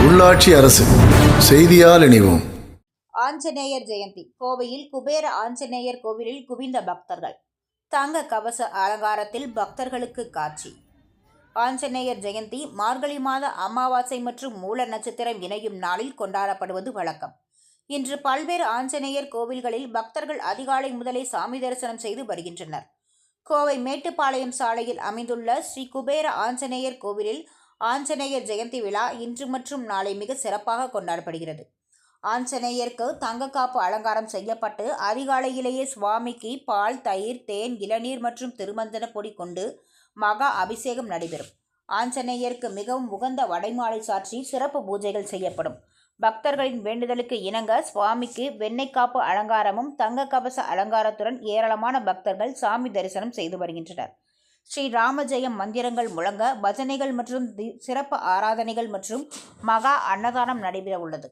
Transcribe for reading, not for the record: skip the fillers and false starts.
உள்ளாட்சி அரசு செய்தியால் இணைவோம். ஆஞ்சநேயர் ஜெயந்தி கோவையில் குபேர ஆஞ்சநேயர் கோவிலில் குவிந்த பக்தர்கள். தங்க கவச அலங்காரத்தில் பக்தர்களுக்கு காட்சி. ஆஞ்சநேயர் ஜெயந்தி மார்கழி மாத அமாவாசை மற்றும் மூல நட்சத்திரம் இணையும் நாளில் கொண்டாடப்படுவது வழக்கம். இன்று பல்வேறு ஆஞ்சநேயர் கோவில்களில் பக்தர்கள் அதிகாலை முதலே சாமி தரிசனம் செய்து வருகின்றனர். கோவை மேட்டுப்பாளையம் சாலையில் அமைந்துள்ள ஸ்ரீ குபேர ஆஞ்சநேயர் கோவிலில் ஆஞ்சநேயர் ஜெயந்தி விழா இன்று மற்றும் நாளை மிக சிறப்பாக கொண்டாடப்படுகிறது. ஆஞ்சநேயருக்கு தங்கக்காப்பு அலங்காரம் செய்யப்பட்டு அதிகாலையிலேயே சுவாமிக்கு பால், தயிர், தேன், இளநீர் மற்றும் திருமஞ்சன பொடி கொண்டு மகா அபிஷேகம் நடைபெறும். ஆஞ்சநேயருக்கு மிகவும் உகந்த வடைமாலை சாற்றி சிறப்பு பூஜைகள் செய்யப்படும். பக்தர்களின் வேண்டுதலுக்கு இணங்க சுவாமிக்கு வெண்ணெய் காப்பு அலங்காரமும் தங்க கவச அலங்காரத்துடன் ஏராளமான பக்தர்கள் சாமி தரிசனம் செய்து வருகின்றனர். ஸ்ரீ ராமஜெயம் மந்திரங்கள் முழங்க பஜனைகள் மற்றும் சிறப்பு ஆராதனைகள் மற்றும் மகா அன்னதானம் நடைபெற உள்ளது.